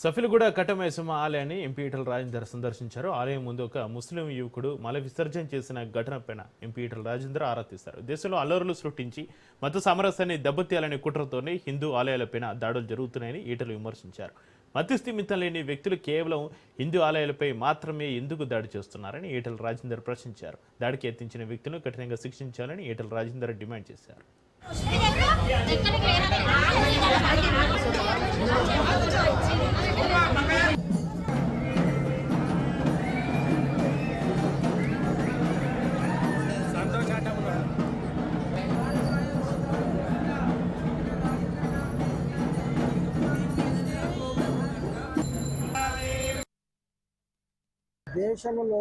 సఫిలగూడ కట్టమైసమ్మ ఆలయాన్ని ఎంపీ ఈటల రాజేందర్ సందర్శించారు. ఆలయం ముందు ఒక ముస్లిం యువకుడు మల విసర్జన చేసిన ఘటనపైన ఎంపీ ఈటల రాజేందర్ ఆరా తీశారు. దేశంలో అల్లర్లు సృష్టించి మత సామరస్యాన్ని దెబ్బతీయాలనే కుట్రతోనే హిందూ ఆలయాలపైన దాడులు జరుగుతున్నాయని ఈటలు విమర్శించారు. మతిస్థిమితం లేని వ్యక్తులు కేవలం హిందూ ఆలయాలపై మాత్రమే ఎందుకు దాడి చేస్తున్నారని ఈటల రాజేందర్ ప్రశ్నించారు. దాడికి యత్నించిన వ్యక్తులను కఠినంగా శిక్షించాలని ఈటల రాజేందర్ డిమాండ్ చేశారు. దేశంలో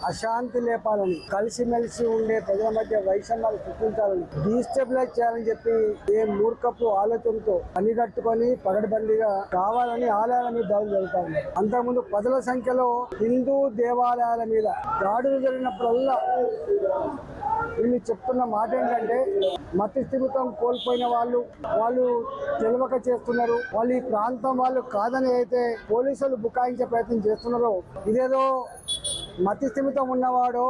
అశాంతి లేపాలని, కలిసిమెలిసి ఉండే ప్రజల మధ్య వైషమ్యాలు సృష్టించాలని, డీస్టెబిలైజ్ చేయాలని చెప్పి ఏ మూర్ఖపు ఆలోచనతో పనిగట్టుకొని పగడబందీగా కావాలని ఆలయాల మీద దాడులు జరుగుతాయి. అంతకుముందు పదుల సంఖ్యలో హిందూ దేవాలయాల మీద దాడులు జరిగినప్పుడల్లా వీళ్ళు చెప్తున్న మాట ఏంటంటే మతి స్థిమితం కోల్పోయిన వాళ్ళు తెలియక చేస్తున్నారు, వాళ్ళు ఈ ప్రాంతం వాళ్ళు కాదని అయితే పోలీసులు బుకాయించే ప్రయత్నం చేస్తున్నారో, ఇదేదో మతి స్థిమితం ఉన్నవాడో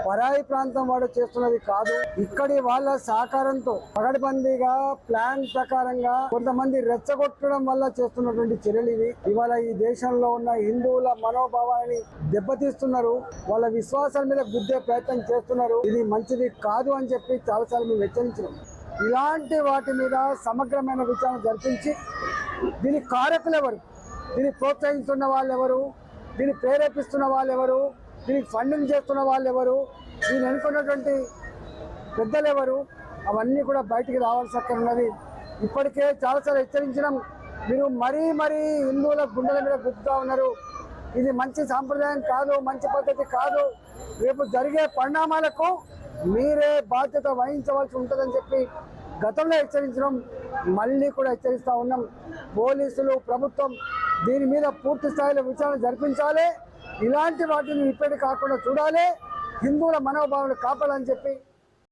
పరాయి ప్రాంతం వాడు చేస్తున్నది కాదు. ఇక్కడి వాళ్ళ సహకారంతో పగడబందీగా ప్లాన్ ప్రకారంగా కొంతమంది రెచ్చగొట్టడం వల్ల చేస్తున్నటువంటి చర్యలు ఇవి. ఇవాళ ఈ దేశంలో ఉన్న హిందువుల మనోభావాలని దెబ్బతీస్తున్నారు, వాళ్ళ విశ్వాసాల మీద గుద్దే ప్రయత్నం చేస్తున్నారు. ఇది మంచిది కాదు అని చెప్పి చాలాసార్లు మేము హెచ్చరించాం. ఇలాంటి వాటి మీద సమగ్రమైన విచారణ జరిపించి దీని కారకులు ఎవరు, దీన్ని ప్రోత్సహిస్తున్న వాళ్ళు ఎవరు, దీన్ని ప్రేరేపిస్తున్న వాళ్ళు ఎవరు, దీనికి ఫండింగ్ చేస్తున్న వాళ్ళు ఎవరు, దీన్ని ఎన్నుకున్నటువంటి పెద్దలు ఎవరు, అవన్నీ కూడా బయటికి రావాల్సి అక్కడ ఉన్నది. ఇప్పటికే చాలాసార్లు హెచ్చరించినాం. మీరు మరీ హిందువుల గుండెల మీద గుర్తుగా ఉన్నారు. ఇది మంచి సాంప్రదాయం కాదు, మంచి పద్ధతి కాదు. రేపు జరిగే పరిణామాలకు మీరే బాధ్యత వహించవలసి ఉంటుందని చెప్పి గతంలో హెచ్చరించడం, మళ్ళీ కూడా హెచ్చరిస్తూ ఉన్నాం. పోలీసులు, ప్రభుత్వం దీని మీద పూర్తి స్థాయిలో విచారణ జరిపించాలి. ఇలాంటి వాటిని ఇప్పటి కాకుండా చూడాలి. హిందువుల మనోభావాలు కాపాడాలని చెప్పి